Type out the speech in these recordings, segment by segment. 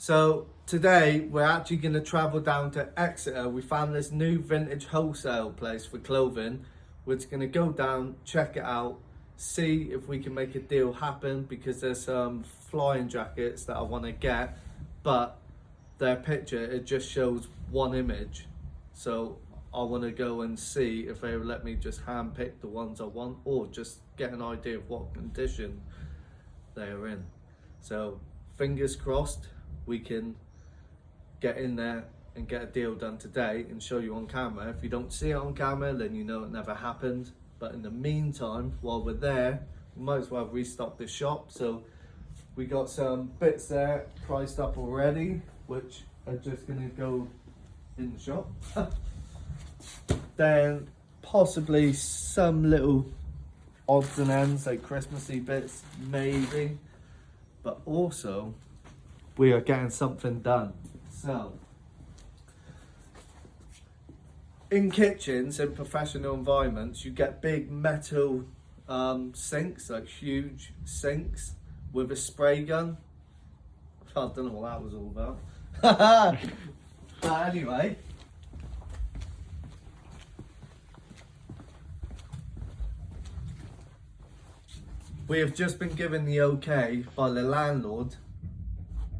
So today we're actually going to travel down to Exeter. We found this new vintage wholesale place for clothing. We're just going to go down, check it out, see if we can make a deal happen, because there's some flying jackets that I want to get, but their picture, it just shows one image. So I want to go and see if they will let me just hand pick the ones I want, or just get an idea of what condition they are in. So fingers crossed we can get in there and get a deal done today and show you on camera. If you don't see it on camera, then you know it never happened. But in the meantime, while we're there, we might as well restock the shop. So we got some bits there priced up already, which are just gonna go in the shop. Then possibly some little odds and ends, like Christmassy bits, maybe. But also, we are getting something done. So, in kitchens, in professional environments, you get big metal sinks, like huge sinks with a spray gun. I don't know what that was all about. But anyway, we have just been given the okay by the landlord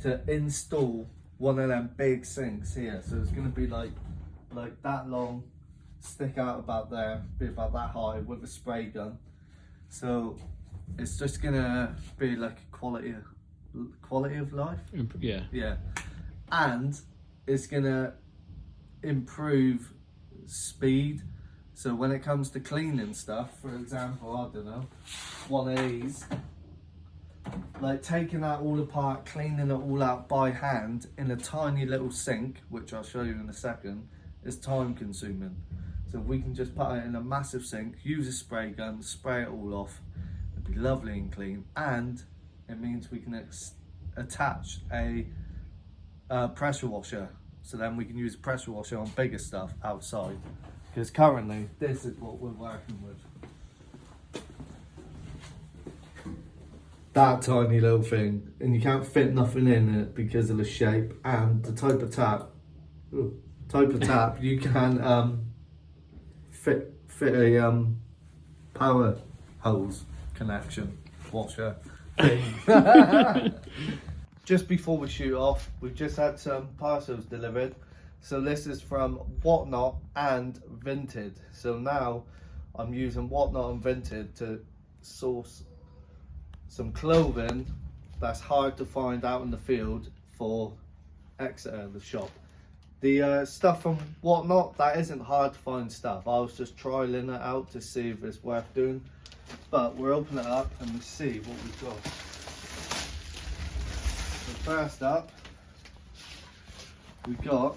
to install one of them big sinks here. So it's going to be like that long, stick out about there, be about that high with a spray gun. So it's just going to be like a quality of life. Yeah. And it's going to improve speed. So when it comes to cleaning stuff, for example, I don't know, one of these, like taking that all apart, cleaning it all out by hand in a tiny little sink, which I'll show you in a second, is time consuming. So we can just put it in a massive sink, use a spray gun, spray it all off, it'd be lovely and clean, and it means we can attach a pressure washer, so then we can use a pressure washer on bigger stuff outside, because currently this is what we're working with. That tiny little thing, and you can't fit nothing in it because of the shape and the type of tap. You can fit a power hose connection washer thing. Just before we shoot off, we've just had some parcels delivered. So this is from Whatnot and Vinted. So now I'm using Whatnot and Vinted to source some clothing that's hard to find out in the field for Exeter, the shop. The stuff from Whatnot, that isn't hard to find stuff. I was just trialing it out to see if it's worth doing. But we'll open it up and we'll see what we've got. So first up, we've got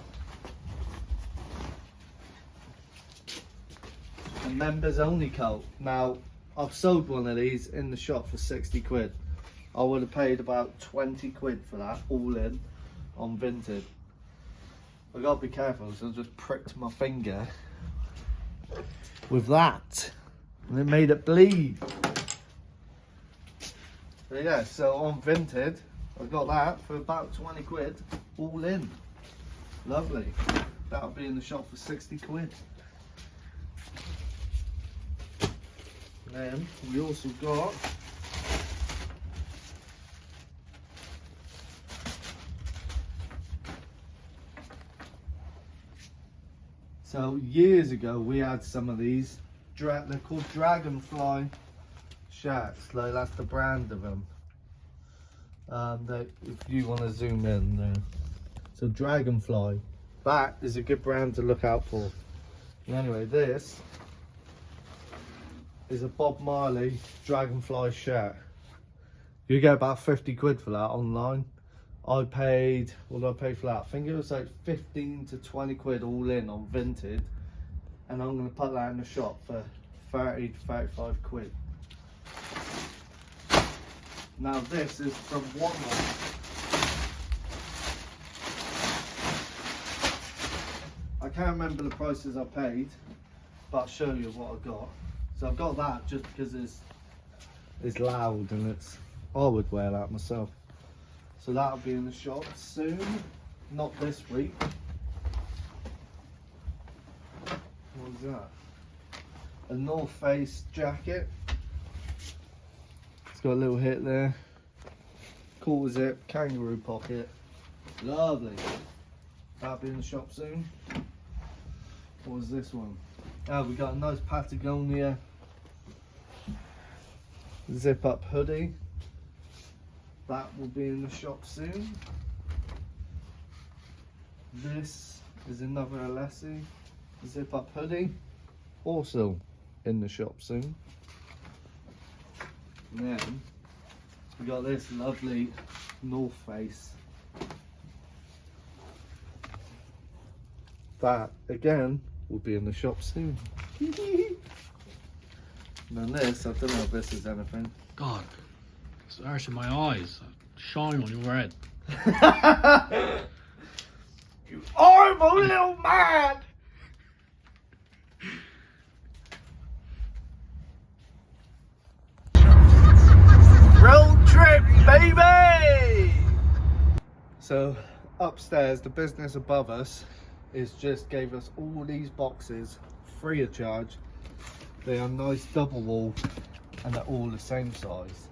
a members only coat. Now, I've sold one of these in the shop for 60 quid. I would have paid about 20 quid for that, all in, on Vinted. I gotta be careful, so I just pricked my finger with that, and it made it bleed. So yeah, so on Vinted, I got that for about 20 quid, all in. Lovely. That'll be in the shop for 60 quid. Then we also got years ago we had some of these. They're called Dragonfly shirts. Like that's the brand of them. If you want to zoom in there. So Dragonfly. That is a good brand to look out for. And anyway, this is a Bob Marley Dragonfly shirt. You get about 50 quid for that online. I paid, what did I pay for that? I think it was like 15 to 20 quid all in on Vinted. And I'm going to put that in the shop for 30 to 35 quid. Now this is from Whatnot. I can't remember the prices I paid, but I'll show you what I got. So I've got that just because it's loud and I would wear that myself. So So that'll be in the shop soon, not this week. What was that? A North Face jacket. It's got a little hit there. Cool zip, kangaroo pocket. Lovely. That'll be in the shop soon. What was this one? Oh, we got a nice Patagonia zip up hoodie. That will be in the shop soon. This is another Alessi zip up hoodie, also in the shop soon. And then we got this lovely North Face. That again will be in the shop soon. And then this, I don't know if this is anything. God, it's arching my eyes. Shine on your head. You are my little man! Road trip, baby! So upstairs, the business above us gave us all these boxes free of charge. They are nice double wall and they're all the same size.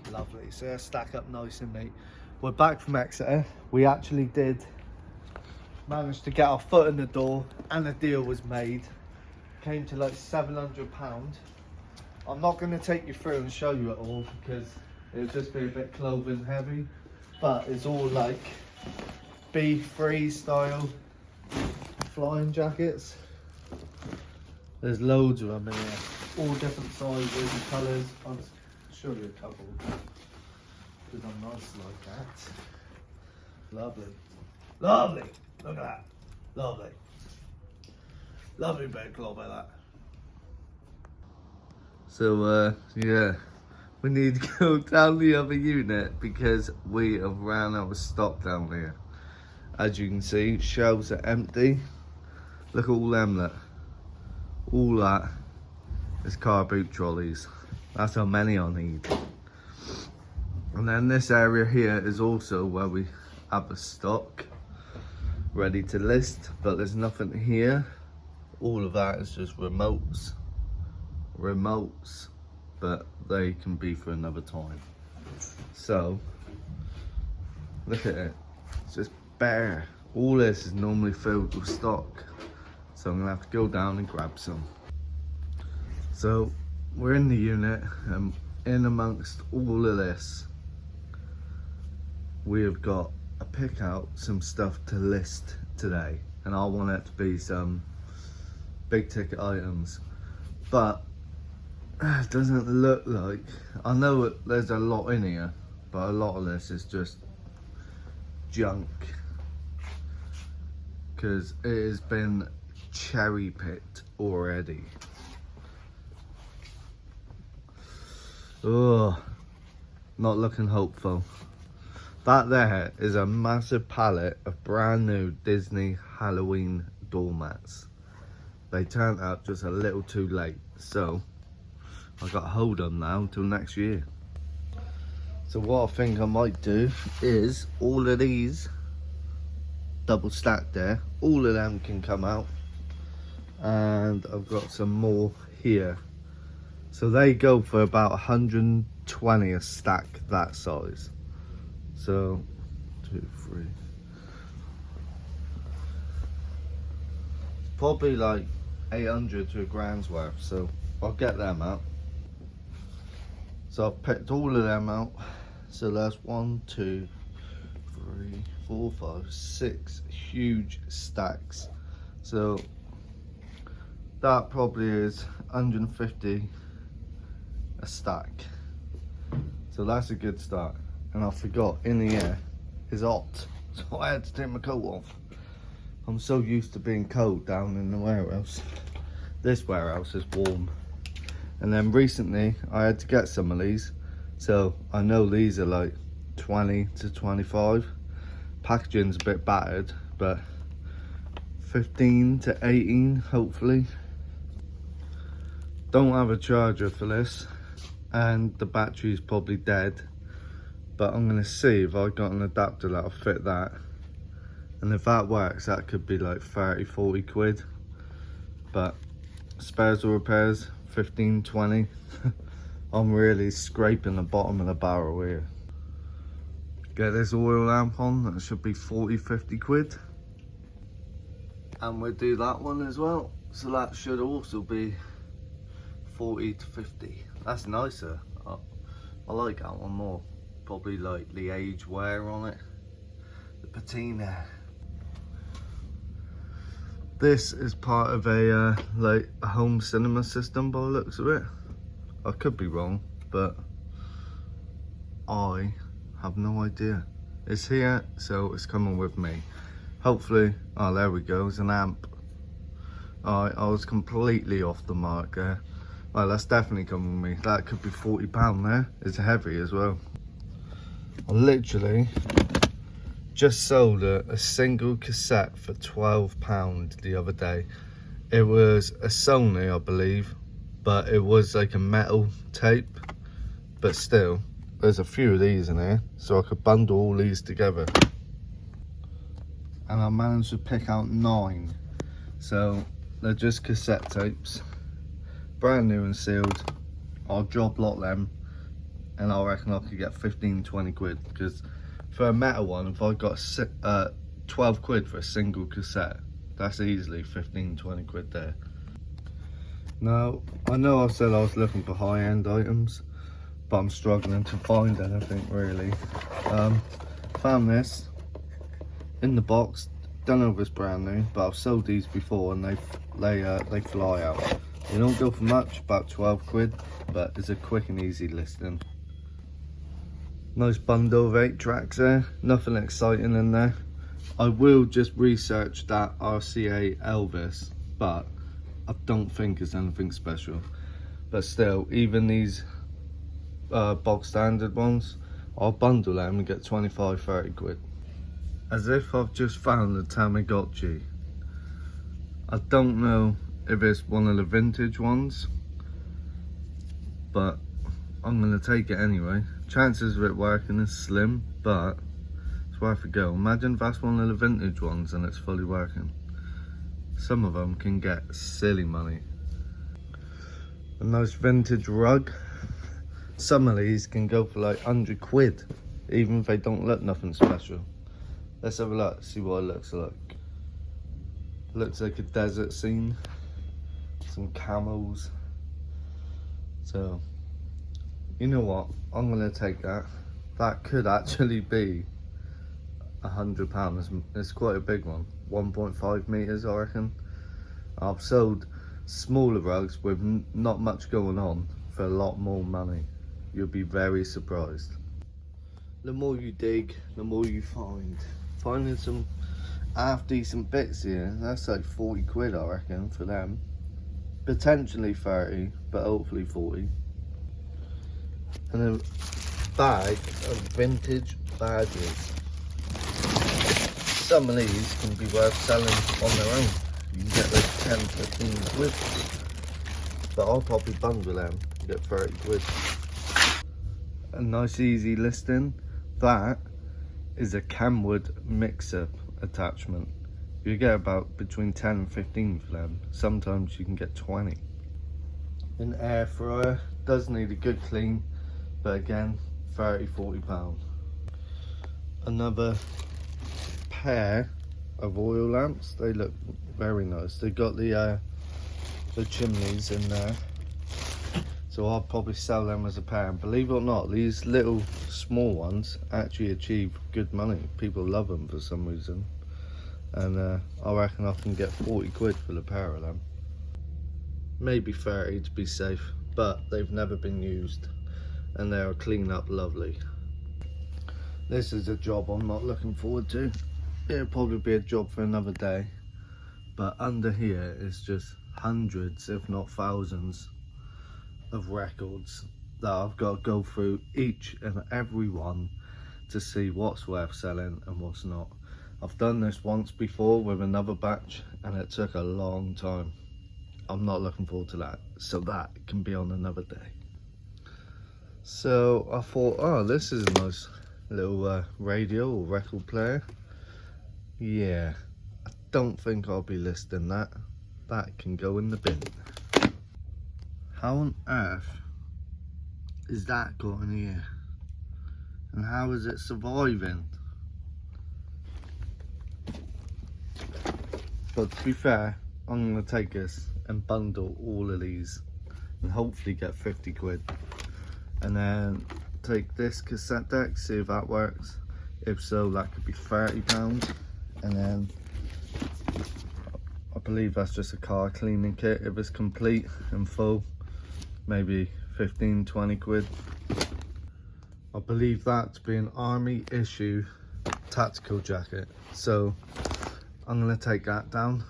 Lovely, so they stack up nice and neat. We're back from Exeter. We actually did manage to get our foot in the door and a deal was made. Came to like £700. I'm not going to take you through and show you it all because it would just be a bit clothing heavy, but it's all like B3 style flying jackets. There's loads of them in here, all different sizes and colours. I'll just show you a couple because I'm nice like that. Lovely, lovely. Look at that, lovely, lovely bit of cloth like that. So yeah, we need to go down the other unit because we have ran out of stock down here. As you can see, shelves are empty. Look at all them, look. All that is car boot trolleys. That's how many I need. And then this area here is also where we have the stock ready to list, but there's nothing here. All of that is just remotes, but they can be for another time. So look at it, it's just bare. All this is normally filled with stock, so I'm gonna have to go down and grab some. So we're in the unit, and in amongst all of this we have got a pick out some stuff to list today, and I want it to be some big ticket items, but it doesn't look like, I know there's a lot in here, but a lot of this is just junk because it has been cherry picked already. Oh, not looking hopeful. That there is a massive pallet of brand new Disney Halloween doormats. They turned out just a little too late, so I've got to hold them now until next year. So what I think I might do is all of these double stacked there, all of them can come out, and I've got some more here. So they go for about 120 a stack that size. So 2, 3, probably like 800 to a grand's worth, so I'll get them out. So I've picked all of them out. So that's 1, 2, 3, 4, 5, 6 huge stacks. So that probably is 150 a stack. So that's a good start. And I forgot, in the air is hot, so I had to take my coat off. I'm so used to being cold down in the warehouse. This warehouse is warm. And then recently I had to get some of these, so I know these are like 20 to 25. Packaging's a bit battered, but 15 to 18 hopefully. Don't have a charger for this, and the battery's probably dead, but I'm gonna see if I've got an adapter that'll fit that, and if that works, that could be like 30-40 quid. But spares or repairs, 15-20. I'm really scraping the bottom of the barrel here. Get this oil lamp on, that should be 40-50 quid. And we'll do that one as well, so that should also be 40-50. That's nicer. I like that one more. Probably like the age wear on it, the patina. This is part of a like a home cinema system by the looks of it. I could be wrong, but I have no idea. It's here, so it's coming with me. Hopefully, oh there we go, it's an amp. I was completely off the mark there. Well, that's definitely coming with me. That could be £40 there. It's heavy as well. I literally just sold a single cassette for £12 the other day. It was a Sony, I believe, but it was like a metal tape. But still, there's a few of these in here, so I could bundle all these together. And I managed to pick out 9. So they're just cassette tapes, brand new and sealed. I'll job lot them, and I reckon I could get 15-20 quid, because for a metal one, if I got 12 quid for a single cassette, that's easily 15-20 quid there. Now, I know I said I was looking for high-end items, but I'm struggling to find anything really. Found this in the box. Don't know if it's brand new, but I've sold these before, and they fly out. They don't go for much, about 12 quid, but it's a quick and easy listing. Nice bundle of 8 tracks there, nothing exciting in there. I will just research that RCA Elvis, but I don't think it's anything special. But still, even these box standard ones, I'll bundle them and get 25-30 quid. As if I've just found a Tamagotchi. I don't know if it's one of the vintage ones, but I'm gonna take it anyway. Chances of it working is slim, but it's worth a go. Imagine if that's one of the vintage ones and it's fully working. Some of them can get silly money. A nice vintage rug. Some of these can go for like 100 quid, even if they don't look nothing special. Let's have a look, see what it looks like. Looks like a desert scene. Some camels. So, you know what? I'm gonna take that. That could actually be £100. It's quite a big one. 1.5 meters, I reckon. I've sold smaller rugs with not much going on for a lot more money. You'll be very surprised. The more you dig, the more you find. Finding some half decent bits here, that's like 40 quid I reckon for them. Potentially 30, but hopefully 40. And a bag of vintage badges. Some of these can be worth selling on their own. You can get like 10-15 quid. But I'll probably bundle them and get 30 quid. A nice easy listing. That is a Camwood mixer attachment. You get about between 10 and 15 for them. Sometimes you can get 20. An air fryer does need a good clean, but again, £30-40. Another pair of oil lamps. They look very nice. They got the chimneys in there, so I'll probably sell them as a pair. And believe it or not, these little small ones actually achieve good money. People love them for some reason, and I reckon I can get 40 quid for the pair of them. Maybe 30 to be safe, but they've never been used and they'll clean up lovely. This is a job I'm not looking forward to. It'll probably be a job for another day, but under here is just hundreds if not thousands of records that I've got to go through each and every one to see what's worth selling and what's not. I've done this once before with another batch and it took a long time. I'm not looking forward to that, so that can be on another day. So I thought, oh, this is a nice little radio or record player. Yeah, I don't think I'll be listing that. That can go in the bin. How on earth is that got in here? And how is it surviving? But to be fair, I'm going to take this and bundle all of these and hopefully get 50 quid. And then take this cassette deck, see if that works. If so, that could be £30. And then I believe that's just a car cleaning kit. If it's complete and full, maybe 15-20 quid. I believe that to be an army issue tactical jacket, so I'm gonna take that down.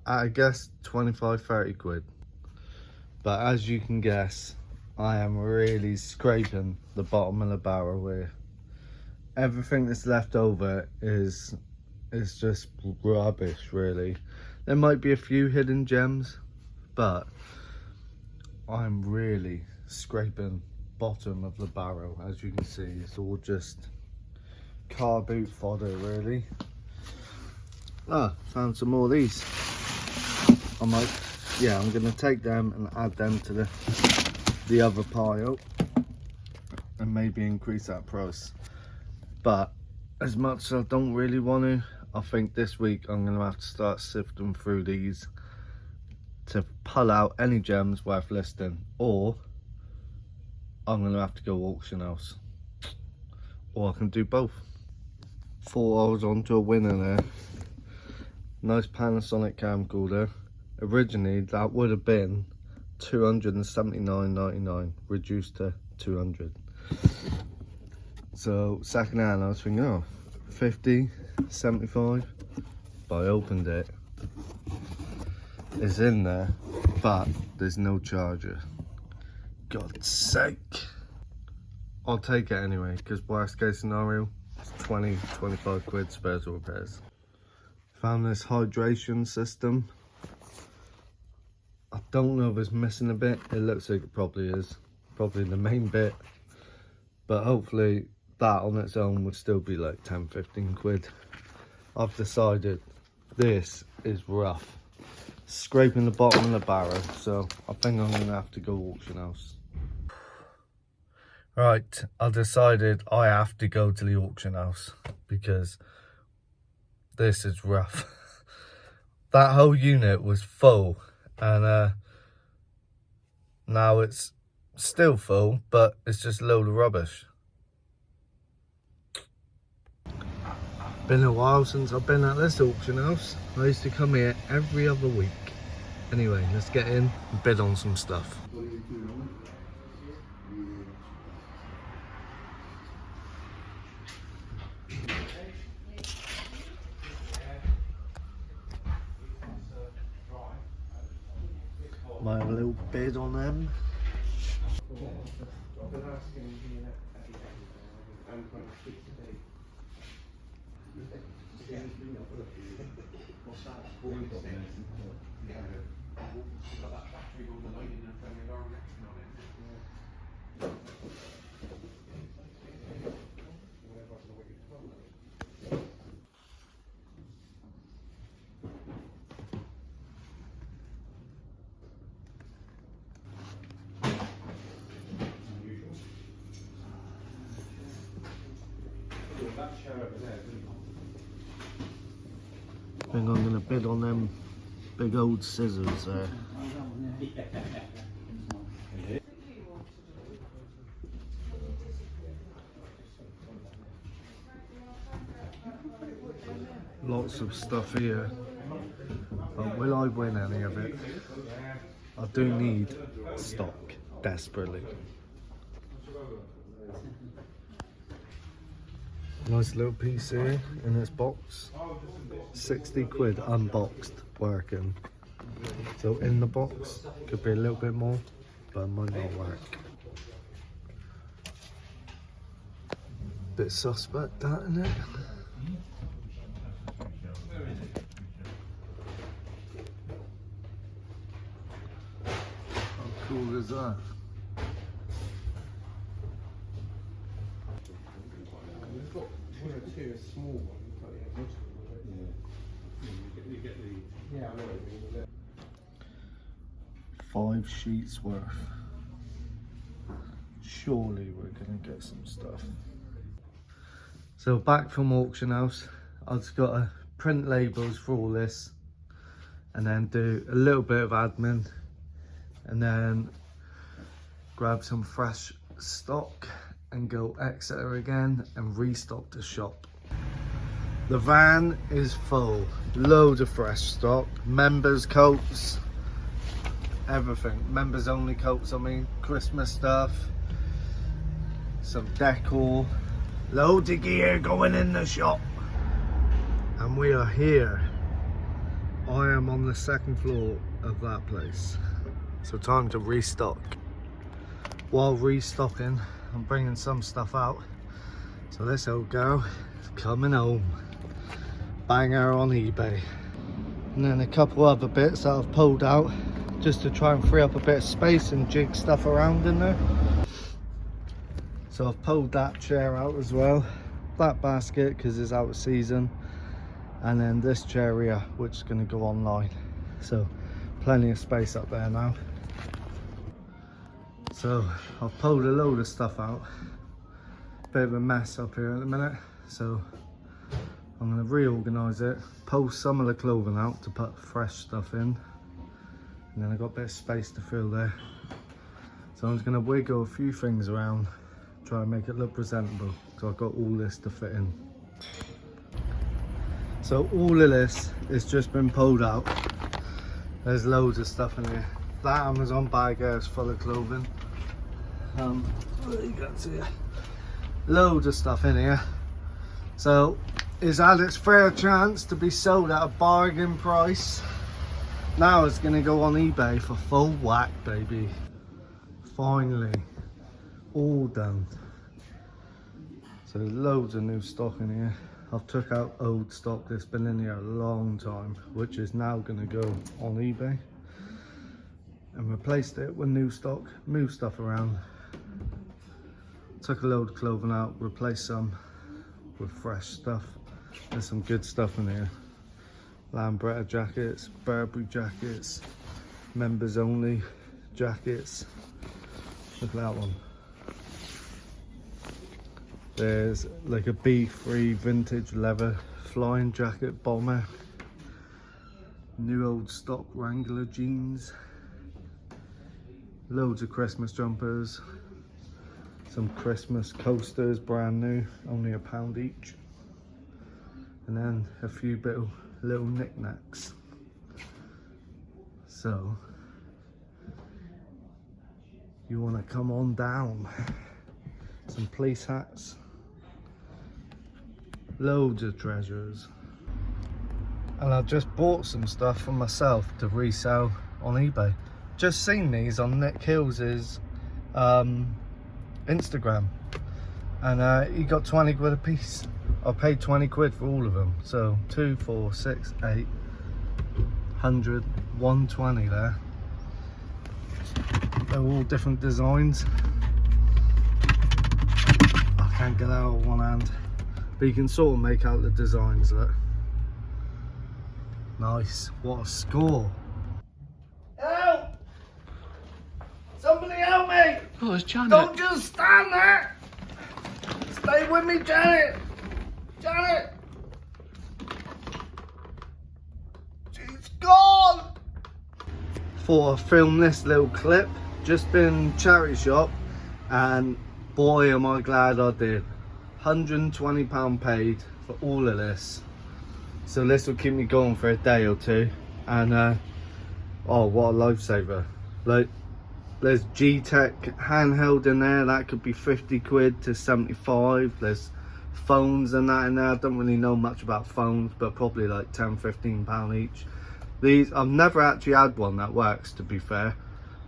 I guess 25-30 quid. But as you can guess, I am really scraping the bottom of the barrel here. Everything that's left over is just rubbish, really. There might be a few hidden gems, but I'm really scraping bottom of the barrel. As you can see, it's all just car boot fodder, really. Found some more of these. I'm gonna take them and add them to the other pile and maybe increase that price. But as much as I don't really want to, I think this week I'm gonna have to start sifting through these to pull out any gems worth listing, or I'm gonna have to go auction house, or I can do both. Thought I was onto a winner there. Nice Panasonic camcorder. Originally that would have been $279.99, reduced to 200. So second hand I was thinking, oh, 50, 75, but I opened it. It's in there, but there's no charger. God's sake. I'll take it anyway, because worst case scenario, it's 20-25 quid spares or repairs. Found this hydration system. I don't know if it's missing a bit. It looks like it probably is. Probably the main bit. But hopefully that on its own would still be like 10-15 quid. I've decided this is rough. Scraping the bottom of the barrel, so I think I'm gonna have to go auction house. Right, I decided I have to go to the auction house because this is rough. That whole unit was full, and now it's still full, but it's just a load of rubbish. Been a while since I've been at this auction house. I used to come here every other week. Anyway, let's get in and bid on some stuff. Might have a little bid on them. I think I'm gonna bid on them big old scissors there. Lots of stuff here, but will I win any of it? I do need stock desperately. Nice little piece here in this box. 60 quid unboxed, working. So in the box, could be a little bit more, but it might not work. Bit suspect that, isn't it? How cool is that? a small one, you can't get much of it. Yeah. You get the. Yeah, I know what you mean. 5 sheets worth. Surely we're gonna get some stuff. So back from auction house, I've just got to print labels for all this and then do a little bit of admin and then grab some fresh stock and go Exeter again and restock the shop. The van is full, loads of fresh stock, members coats, everything, members only coats, I mean, Christmas stuff, some decor, loads of gear going in the shop. And we are here. I am on the 2nd floor of that place. So time to restock. While restocking, I'm bringing some stuff out. So this old girl is coming home. Bang her on eBay. And then a couple other bits that I've pulled out just to try and free up a bit of space and jig stuff around in there. So I've pulled that chair out as well. That basket because it's out of season. And then this chair here, which is going to go online. So plenty of space up there now. So I've pulled a load of stuff out. Bit of a mess up here at the minute. So I'm going to reorganise it, pull some of the clothing out to put fresh stuff in. And then I've got a bit of space to fill there. So I'm just going to wiggle a few things around, try and make it look presentable. So I've got all this to fit in. So all of this has just been pulled out. There's loads of stuff in here. That Amazon bag here is full of clothing. What do you got here? Loads of stuff in here. So it's had its fair chance to be sold at a bargain price. Now it's gonna go on eBay for full whack, baby. Finally, all done. So there's loads of new stock in here. I've took out old stock that's been in here a long time, which is now going to go on eBay, and replaced it with new stock, moved stuff around, took a load of clothing out, replaced some with fresh stuff. There's some good stuff in here. Lambretta jackets, Burberry jackets, members only jackets. Look at that one. There's like a B3 vintage leather flying jacket bomber. New old stock Wrangler jeans. Loads of Christmas jumpers. Some Christmas coasters, brand new, only £1 each. And then a few little knickknacks. So, you want to come on down. Some police hats. Loads of treasures. And I've just bought some stuff for myself to resell on eBay. Just seen these on Nick Hills's Instagram, and he got 20 quid a piece. I paid 20 quid for all of them. So 2, 4, 6, 8, 100, 120 there. They're all different designs. I can't get out with one hand, but you can sort of make out the designs. Look, nice. What a score! Help! Somebody help me! Oh, it's Janet. Don't just stand there. Stay with me, Janet. Janet. She's gone. Thought I'd film this little clip. Just been charity shop, and boy am I glad I did. £120 paid for all of this. So this will keep me going for a day or two. And oh, what a lifesaver. Like, there's G-Tech handheld in there, that could be 50 quid to 75. There's phones and that in there. I don't really know much about phones, but probably like £10-15 each. These, I've never actually had one that works, to be fair,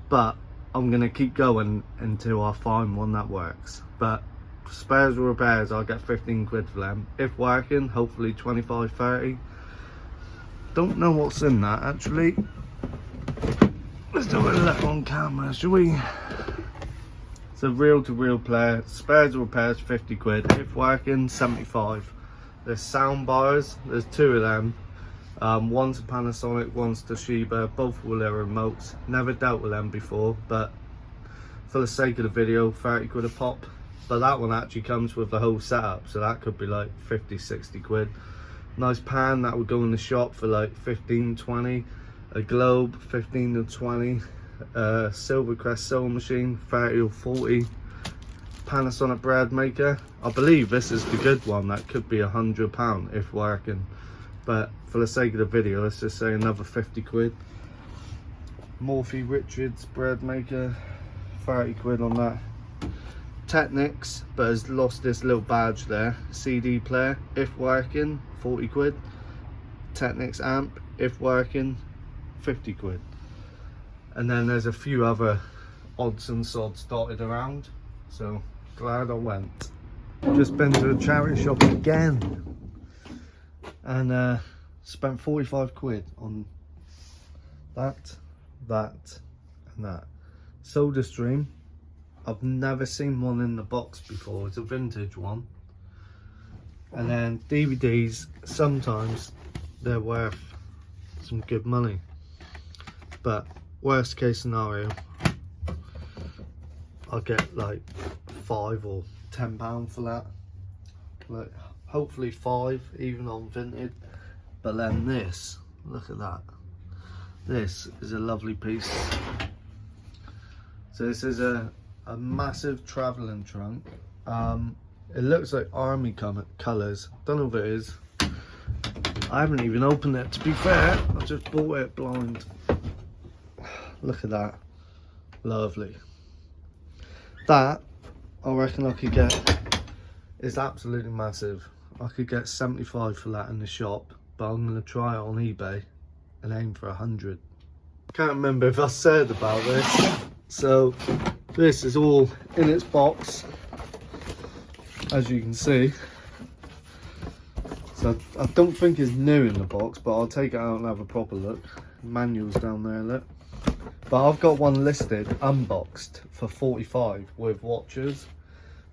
but I'm gonna keep going until I find one that works. But spares or repairs, I'll get 15 quid for them. If working, hopefully 25-30. Don't know what's in that actually. Let's do a look on camera, shall we? It's a reel-to-reel player. Spares or repairs, 50 quid. If working, 75. There's sound bars, there's 2 of them. One's a Panasonic, one's Toshiba, both with their remotes. Never dealt with them before, but for the sake of the video, 30 quid a pop. But that one actually comes with the whole setup, so that could be like 50, 60 quid. Nice pan, that would go in the shop for like 15, 20. A globe, 15 to 20. Silvercrest sewing machine, 30 or 40. Panasonic bread maker. I believe this is the good one, that could be £100 if working. But for the sake of the video, let's just say another 50 quid. Morphy Richards bread maker, 30 quid on that. Technics, but has lost this little badge there. CD player, if working, 40 quid. Technics amp, if working, 50 quid. And then there's a few other odds and sods dotted around, so glad I went. Just been to a charity shop again and spent 45 quid on that, and that. Soda Stream, I've never seen one in the box before, it's a vintage one. And then DVDs, sometimes they're worth some good money, but worst case scenario, I'll get like £5 or £10 for that. Like hopefully 5 even on Vinted. But then this, look at that. This is a lovely piece. So this is a massive travelling trunk. It looks like army colours. Don't know if it is. I haven't even opened it, to be fair. I just bought it blind. Look at that. Lovely. That, I reckon I could get, is absolutely massive. I could get 75 for that in the shop, but I'm going to try it on eBay and aim for 100. Can't remember if I said about this. So this is all in its box, as you can see. So I don't think it's new in the box, but I'll take it out and have a proper look. Manual's down there, look. But I've got one listed unboxed for 45 with watches,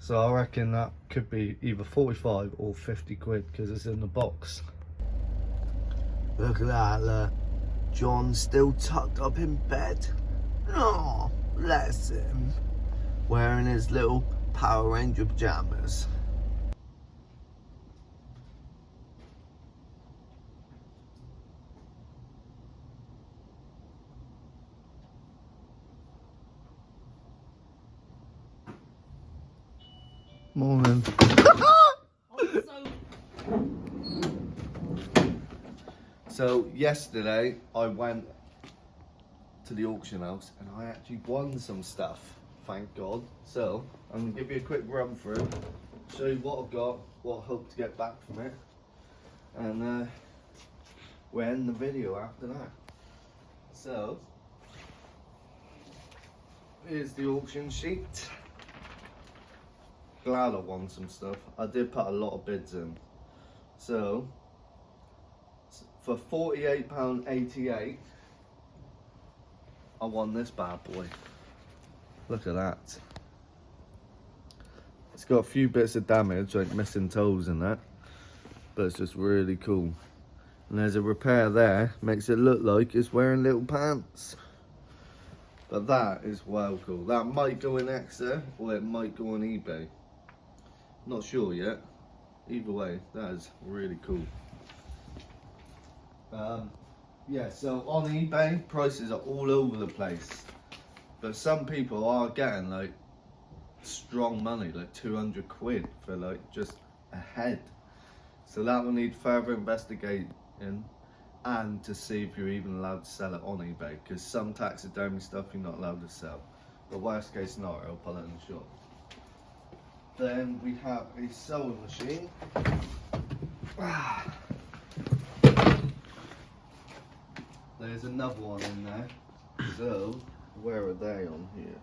so I reckon that could be either 45 or 50 quid because it's in the box. Look at that, look. John's still tucked up in bed. Oh, bless him. Wearing his little Power Ranger pajamas. Morning. So yesterday I went to the auction house and I actually won some stuff, thank God. So I'm gonna give you a quick run through, show you what I've got, what I hope to get back from it, and we'll end the video after that. So here's the auction sheet. Glad I won some stuff. I did put a lot of bids in. So for £48.88 I won this bad boy. Look at that. It's got a few bits of damage, like missing toes and that, but it's just really cool. And there's a repair there, makes it look like it's wearing little pants. But that is well cool. That might go in Exeter or it might go on eBay. Not sure yet. Either way, that is really cool. Yeah, so on eBay, prices are all over the place. But some people are getting like strong money, like 200 quid for like just a head. So that will need further investigating and to see if you're even allowed to sell it on eBay. Because some taxidermy stuff you're not allowed to sell. But worst case scenario, I'll put it in the shop. Then we have a sewing machine. There's another one in there. So, where are they on here?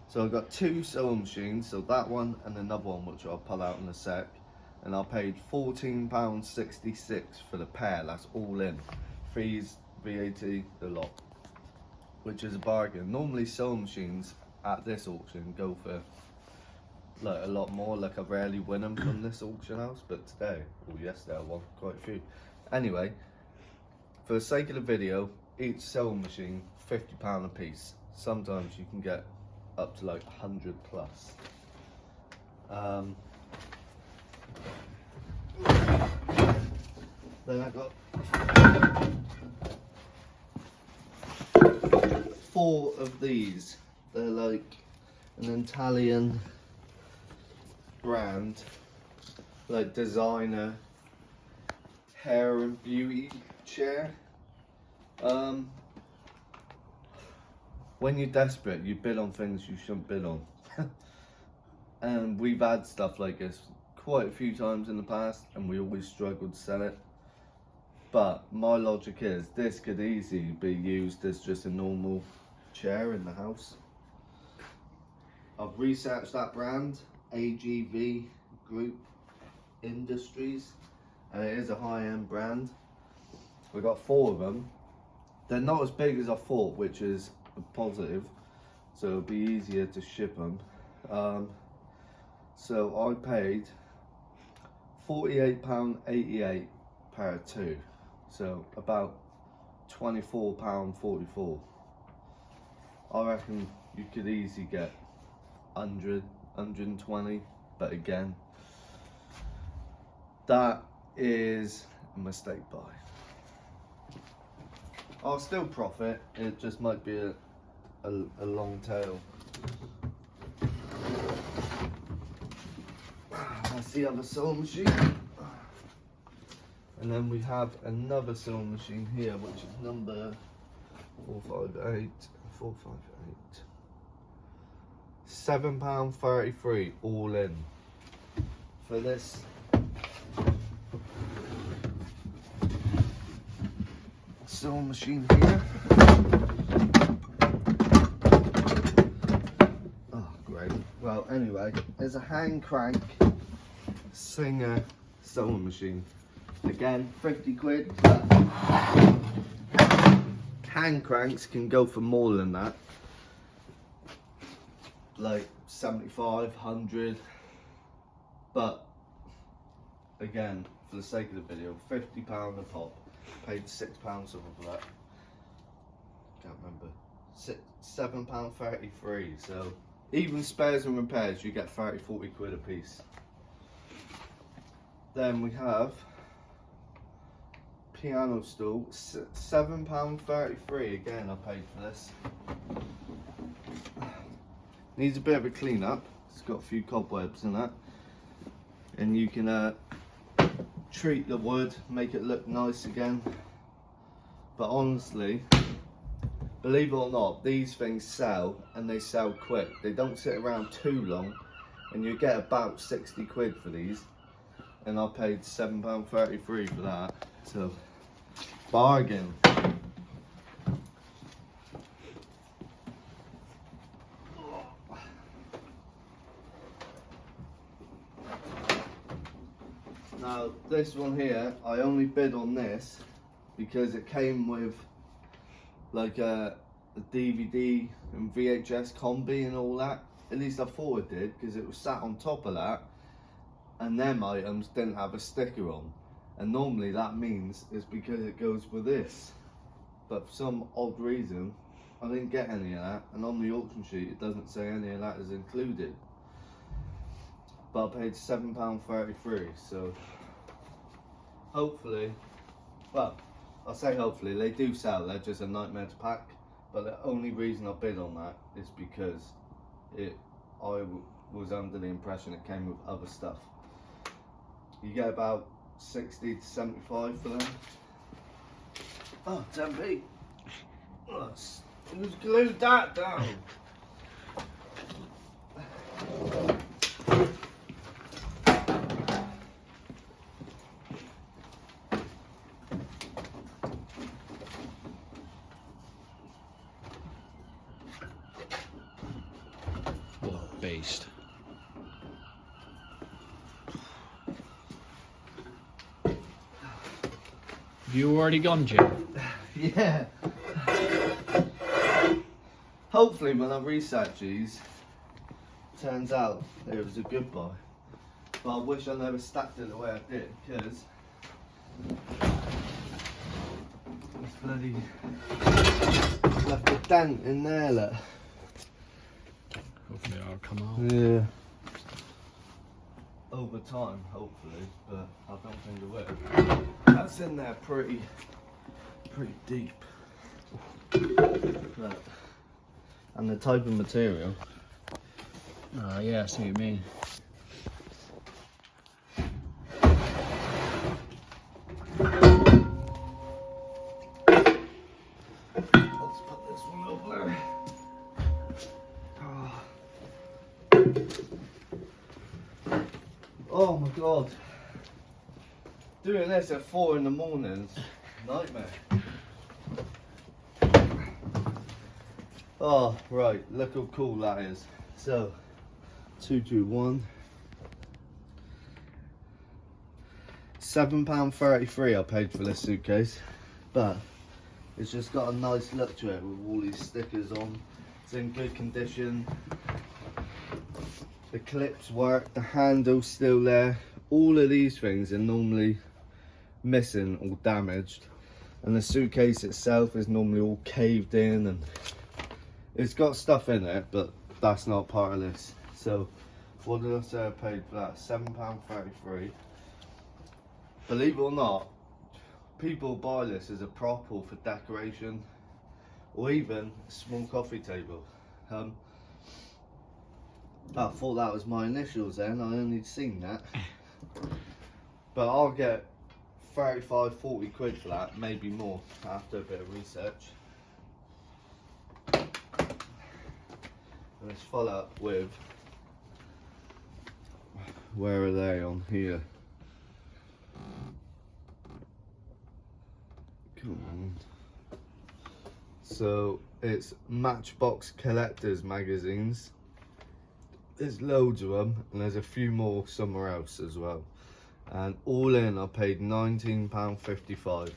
So I've got 2 sewing machines, so that one and another one which I'll pull out in a sec. And I paid £14.66 for the pair, that's all in. Fees, VAT, the lot. Which is a bargain. Normally sewing machines at this auction go for like a lot more. Like I rarely win them from this auction house, but today or yesterday I won quite a few. Anyway, for the sake of the video, each sewing machine £50 a piece. Sometimes you can get up to like 100 plus. Then I got 4 of these. They're like an Italian brand, like designer hair and beauty chair. When you're desperate, you bid on things you shouldn't bid on. And we've had stuff like this quite a few times in the past, and we always struggled to sell it. But my logic is this could easily be used as just a normal chair in the house. I've researched that brand, AGV Group Industries, and it is a high-end brand. We got 4 of them. They're not as big as I thought, which is a positive, so it'll be easier to ship them. So I paid £48.88 per 2, so about £24.44. I reckon you could easily get 100, 120, but again, that is a mistake buy. I'll still profit, it just might be a long tail. That's the other sewing machine. And then we have another sewing machine here, which is number 458. £7.33 all in for this sewing machine here. Oh great. Well anyway, there's a hand crank Singer sewing machine. Again, 50 quid. Hand cranks can go for more than that, like 75, 100, but again, for the sake of the video, £50 a pop. Paid £6 for that. Can't remember. £7.33. So even spares and repairs, you get 30-40 quid a piece. Then we have piano stool, £7.33. Again, I paid for this. Needs a bit of a clean up. It's got a few cobwebs in that, and you can treat the wood, make it look nice again. But honestly, believe it or not, these things sell, and they sell quick. They don't sit around too long, and you get about 60 quid for these. And I paid £7.33 for that, so bargain. Now this one here, I only bid on this because it came with like a DVD and VHS combi and all that. At least I thought it did, because it was sat on top of that, and them items didn't have a sticker on, and normally that means it's because it goes with this, but for some odd reason I didn't get any of that, and on the auction sheet it doesn't say any of that is included. But I paid £7.33, so hopefully, well, I say hopefully, they do sell, they're just a nightmare to pack. But the only reason I bid on that is because I was under the impression it came with other stuff. You get about 60 to 75 for them. Oh, 10p. Who's glued that down? Based. You already gone, Jim? turns out it was a good buy. But I wish I never stacked it the way I did, because it's bloody left a dent in there, look. Hopefully I'll come out. Yeah. Over time, hopefully, but I don't think it will. That's in there pretty deep. Look. And the type of material. Yeah, I see what you mean. Let's put this one over. Oh my god. Doing this at 4 in the morning is a nightmare. Oh, right, look how cool that is. So, 221. £7.33 I paid for this suitcase, but it's just got a nice look to it with all these stickers on. It's in good condition. The clips work, the handle's still there. All of these things are normally missing or damaged, and the suitcase itself is normally all caved in, and it's got stuff in it, but that's not part of this. So what did I say I paid for that? £7.33. Believe it or not, people buy this as a prop or for decoration, or even a small coffee table. I thought that was my initials then, I only seen that. But I'll get 35-40 quid for that, maybe more, after a bit of research. And it's full up with, where are they on here? Come on. So it's Matchbox Collectors magazines. There's loads of them, and there's a few more somewhere else as well. And all in, I paid £19.55.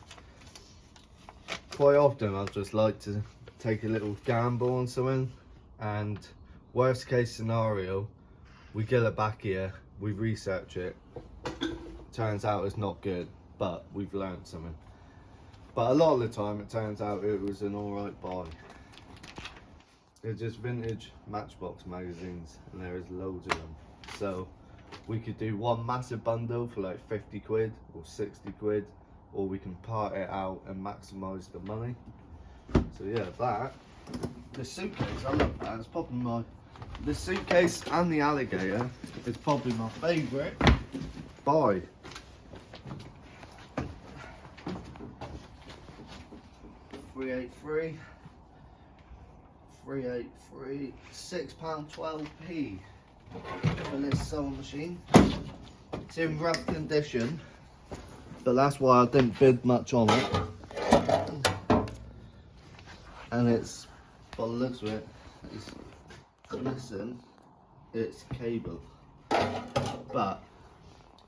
Quite often, I just like to take a little gamble on something, and worst case scenario, we get it back here, we research it, turns out it's not good, but we've learned something. But a lot of the time, it turns out it was an alright buy. They're just vintage Matchbox magazines, and there is loads of them. So we could do one massive bundle for like 50 quid or 60 quid, or we can part it out and maximise the money. So yeah, that. The suitcase, I love that. It's probably my, the suitcase and the alligator is probably my favourite buy. £383. £6.12p for this sewing machine. It's in rough condition, but that's why I didn't bid much on it. And it's, by the looks of it, it's missing its cable. But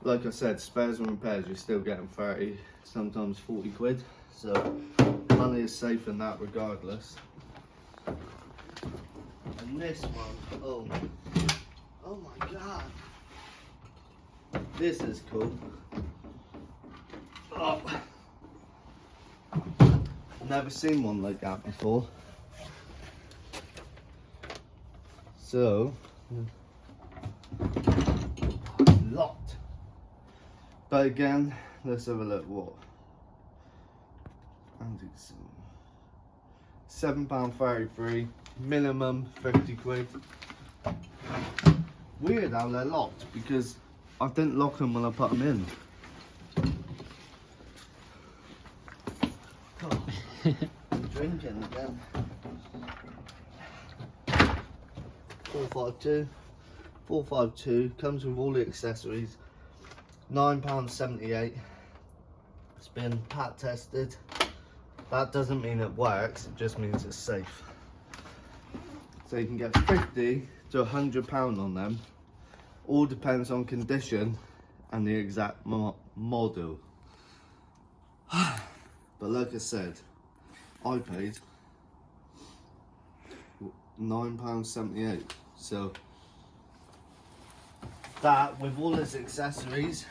like I said, spares and repairs, you're still getting 30, sometimes 40 quid. So money is safe in that regardless. And this one, oh my god, this is cool. Oh. Never seen one like that before. So, locked. But again, let's have a look. What? £7.33, minimum 50 quid. Weird how they're locked, because I didn't lock them when I put them in. Oh, I'm drinking again. 452 comes with all the accessories. £9.78. It's been pat tested. That doesn't mean it works, it just means it's safe. So you can get 50 to £100 on them. All depends on condition and the exact model. But like I said, I paid £9.78. So that with all its accessories,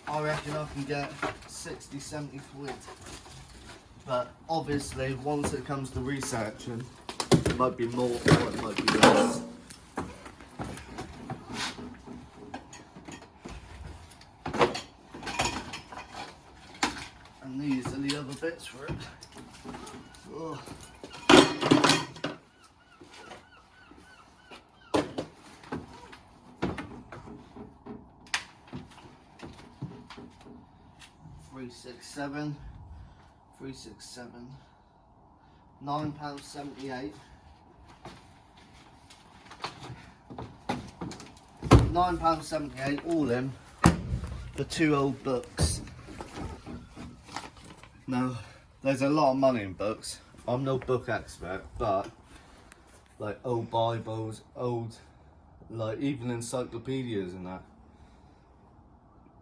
I reckon I can get 60-70 quid. But obviously, once it comes to researching, it might be more or it might be less. And these are the other bits for it. Oh. £367, £9.78. £9.78 all in for 2 old books. Now, there's a lot of money in books. I'm no book expert, but like old Bibles, old, like even encyclopedias and that.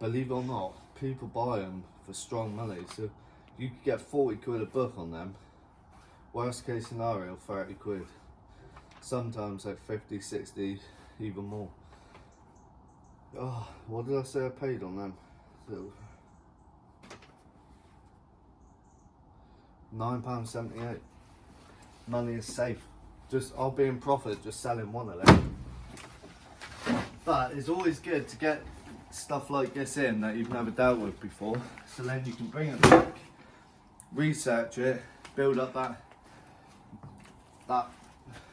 Believe it or not, people buy them for strong money. So you could get 40 quid a book on them. Worst case scenario, 30 quid. Sometimes like 50, 60, even more. Oh, what did I say I paid on them? So £9.78. Money is safe. I'll be in profit just selling one of them. But it's always good to get stuff like this in that you've never dealt with before, so then you can bring it back, research it, build up that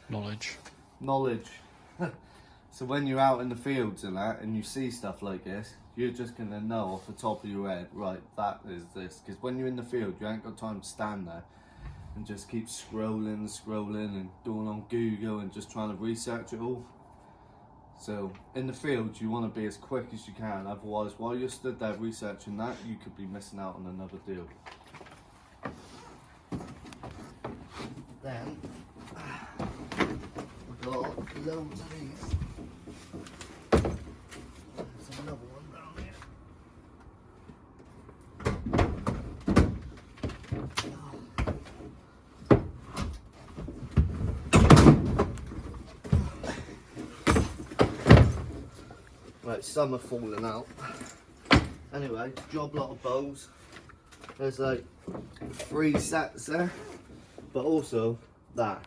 Knowledge. So when you're out in the fields and that and you see stuff like this, you're just gonna know off the top of your head, right, that is this. Because when you're in the field, you ain't got time to stand there and just keep scrolling and doing on Google and just trying to research it all. So in the field, you want to be as quick as you can, otherwise while you're stood there researching that, you could be missing out on another deal. Then we've got loads of these. There's another one down here. Right, some are falling out. Anyway, job lot of bowls. There's like 3 sets there, but also that.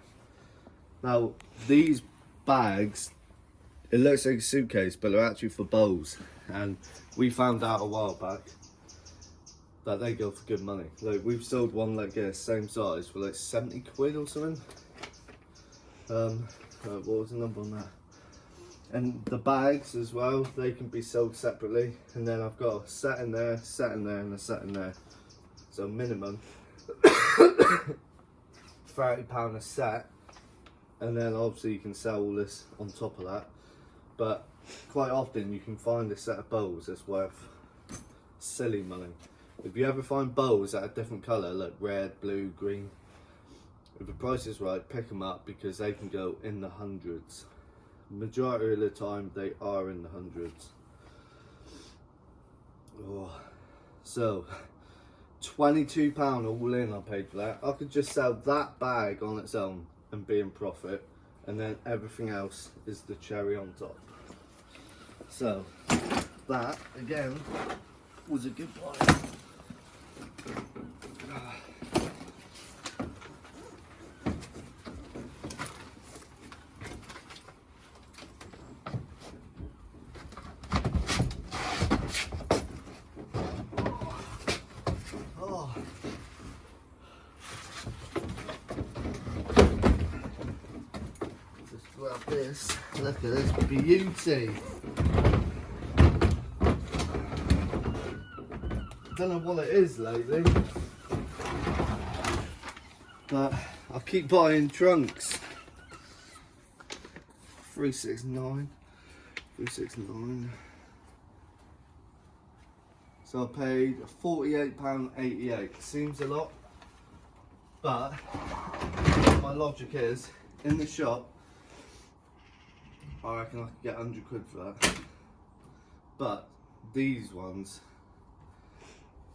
Now, these bags, it looks like a suitcase, but they're actually for bowls. And we found out a while back that they go for good money. Like, we've sold one like this, same size, for like 70 quid or something. What was the number on that? And the bags as well, they can be sold separately. And then I've got a set in there, set in there, and a set in there. So minimum £30 a set. And then obviously you can sell all this on top of that. But quite often you can find a set of bowls that's worth silly money. If you ever find bowls that are different colour, like red, blue, green, if the price is right, pick them up because they can go in the hundreds. Majority of the time they are in the hundreds. Oh. So £22 all in I paid for that. I could just sell that bag on its own and be in profit, and then everything else is the cherry on top. So that again was a good buy. Grab this, look at this beauty. Don't know what it is lately, but I keep buying trunks. 369. So I paid £48.88. Seems a lot, but my logic is, in the shop, I reckon I could get 100 quid for that. But these ones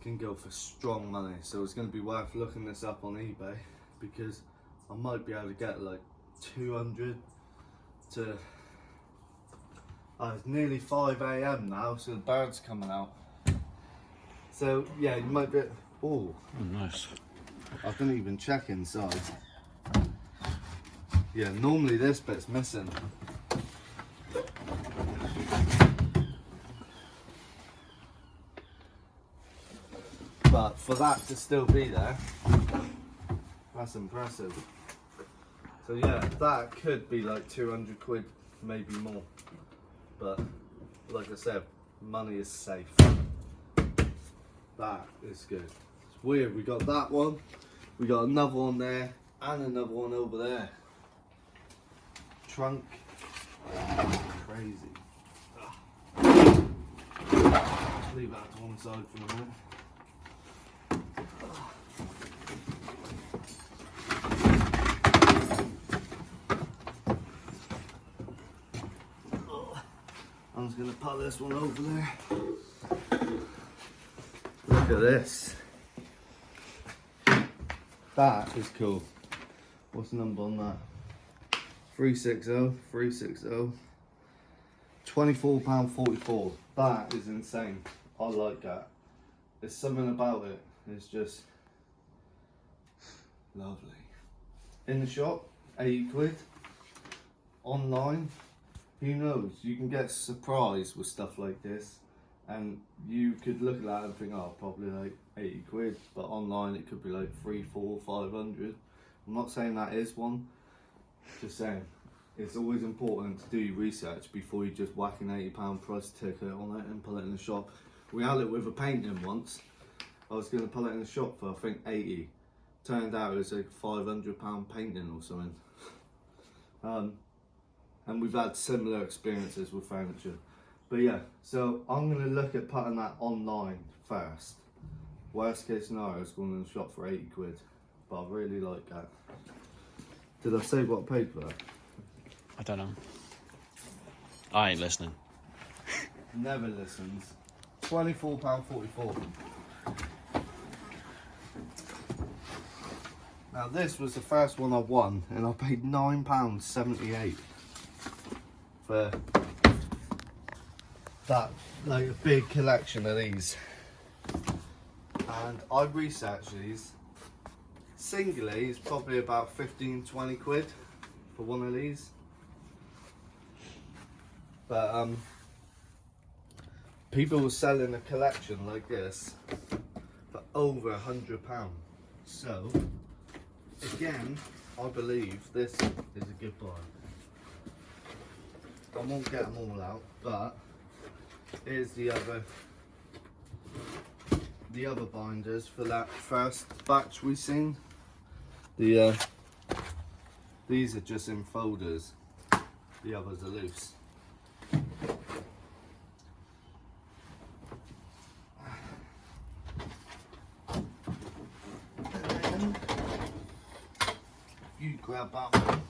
can go for strong money, so it's going to be worth looking this up on eBay, because I might be able to get like 200 to Oh, it's nearly 5 AM now, so the bird's coming out. So yeah, you might be. Oh, nice. I didn't even check inside. Yeah, normally this bit's missing. But for that to still be there, that's impressive. So yeah, that could be like 200 quid, maybe more. But like I said, money is safe. That is good. It's weird, we got that one, we got another one there, and another one over there. Trunk. Crazy. Leave that to one side for a minute. I'm just gonna put this one over there. Look at this. That is cool. What's the number on that? 360, 360. £24.44. That is insane. I like that. There's something about it. It's just lovely. In the shop, 80 quid. Online, who knows? You can get surprised with stuff like this. And you could look at that and think, oh, probably like 80 quid. But online it could be like 300, 400, 500. I'm not saying that is one. Just saying. It's always important to do your research before you just whack an £80 price ticket on it and pull it in the shop. We had it with a painting once. I was going to pull it in the shop for I think 80. Turned out it was like £500 painting or something. And we've had similar experiences with furniture. But yeah, so I'm going to look at putting that online first. Worst case scenario is going in the shop for 80 quid. But I really like that. Did I say what I paid for that? I don't know. I ain't listening. Never listens. £24.44. Now this was the first one I won, and I paid £9.78 for that, like a big collection of these. And I researched these. Singly, it's probably about 15-20 quid for one of these. But people were selling a collection like this for over £100. So again, I believe this is a good buy. I won't get them all out, but here's the other binders for that first batch we seen. These are just in folders. The others are loose. And you grab that one.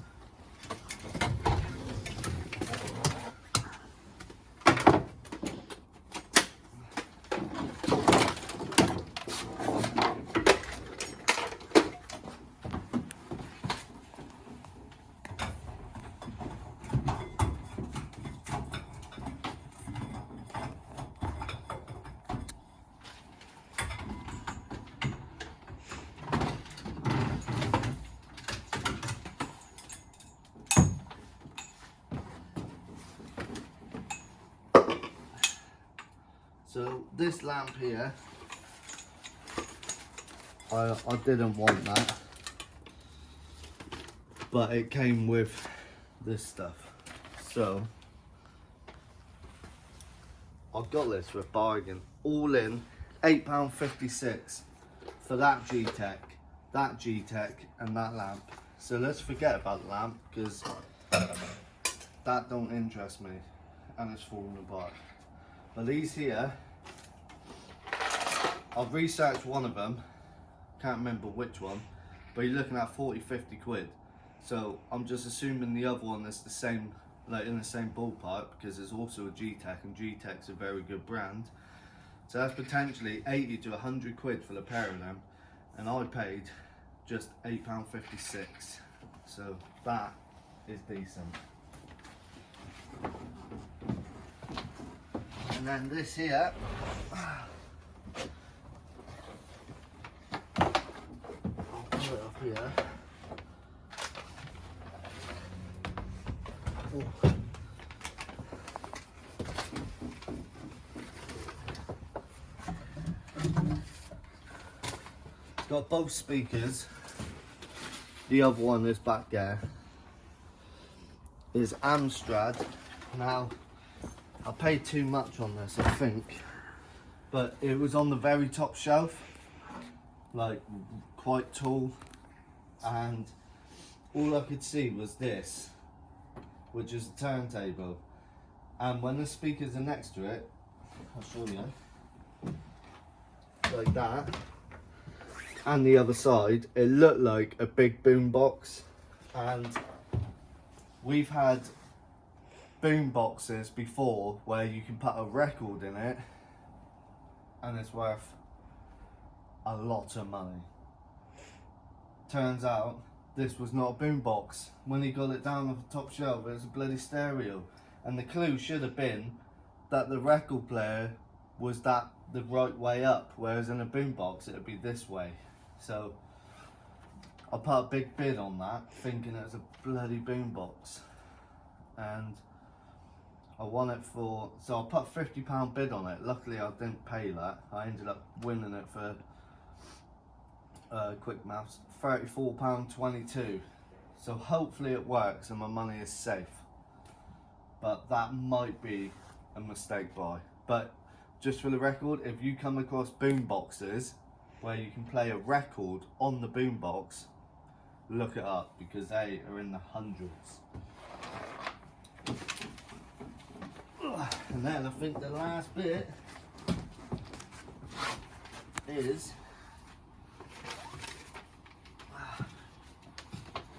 So this lamp here, I didn't want that, but it came with this stuff. So I got this for a bargain, all in £8.56 for that G-Tech, and that lamp. So let's forget about the lamp, because that don't interest me and it's falling apart. But these here, I've researched one of them, can't remember which one, but you're looking at 40-50 quid. So I'm just assuming the other one is the same, like in the same ballpark, because it's also a G-Tech, and G-Tech's a very good brand. So that's potentially 80 to 100 quid for the pair of them, and I paid just £8.56. So that is decent. And then this here, I'll put it up here. Oh. It's got both speakers. The other one is back there. Is Amstrad. Now, I paid too much on this, I think, but it was on the very top shelf, like quite tall, and all I could see was this, which is a turntable, and when the speakers are next to it, I'll show you, like that, and the other side, it looked like a big boom box. And we've had boom boxes before where you can put a record in it and it's worth a lot of money. Turns out this was not a boom box. When he got it down off the top shelf, it was a bloody stereo, and the clue should have been that the record player was that the right way up, whereas in a boom box it would be this way. So I put a big bid on that, thinking it was a bloody boom box, and I won it for, so I put a £50 bid on it. Luckily I didn't pay that. I ended up winning it for, quick maths, £34.22. So hopefully it works and my money is safe. But that might be a mistake buy. But just for the record, if you come across boom boxes where you can play a record on the boom box, look it up, because they are in the hundreds. And then I think the last bit is,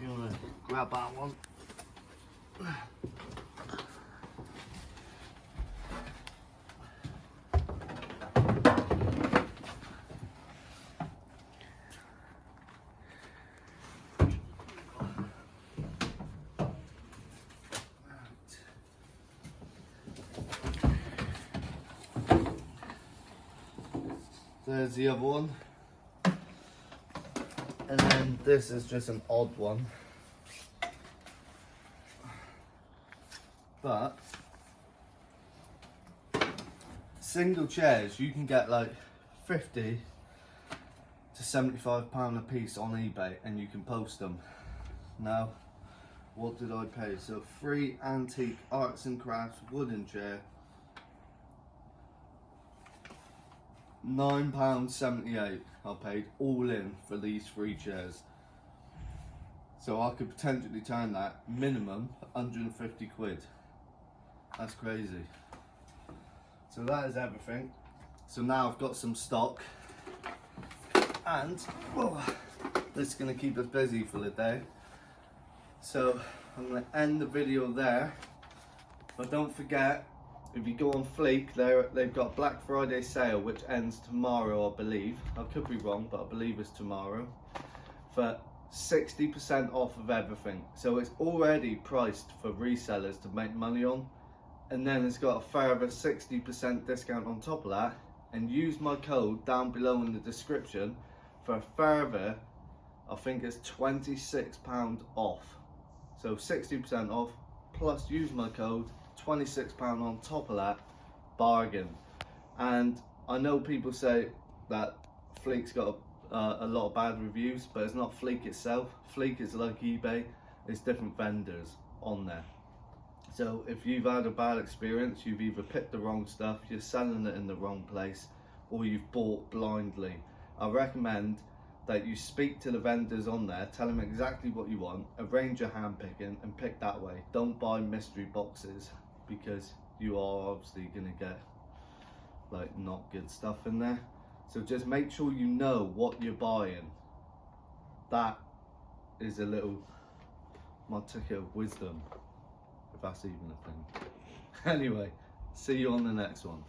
you want to grab that one. There's the other one, and then this is just an odd one, but single chairs you can get like 50 to £75 a piece on eBay, and you can post them. Now, what did I pay? So 3 antique arts and crafts wooden chair, £9.78 I paid all in for these 3 chairs. So I could potentially turn that minimum 150 quid. That's crazy. So that is everything. So now I've got some stock, and this is going to keep us busy for the day. So I'm going to end the video there. But don't forget, if you go on Fleek, they've got Black Friday sale, which ends tomorrow, I believe. I could be wrong, but I believe it's tomorrow. For 60% off of everything. So it's already priced for resellers to make money on. And then it's got a further 60% discount on top of that. And use my code down below in the description for a further, I think it's £26 off. So 60% off, plus use my code, £26 on top of that, bargain. And I know people say that Fleek's got a lot of bad reviews, but it's not Fleek itself. Fleek is like eBay, it's different vendors on there. So if you've had a bad experience, you've either picked the wrong stuff, you're selling it in the wrong place, or you've bought blindly, I recommend that you speak to the vendors on there, tell them exactly what you want, arrange your hand picking and pick that way. Don't buy mystery boxes, because you are obviously going to get like not good stuff in there. So just make sure you know what you're buying. That is a little, my ticket of wisdom, if that's even a thing. Anyway, see you on the next one.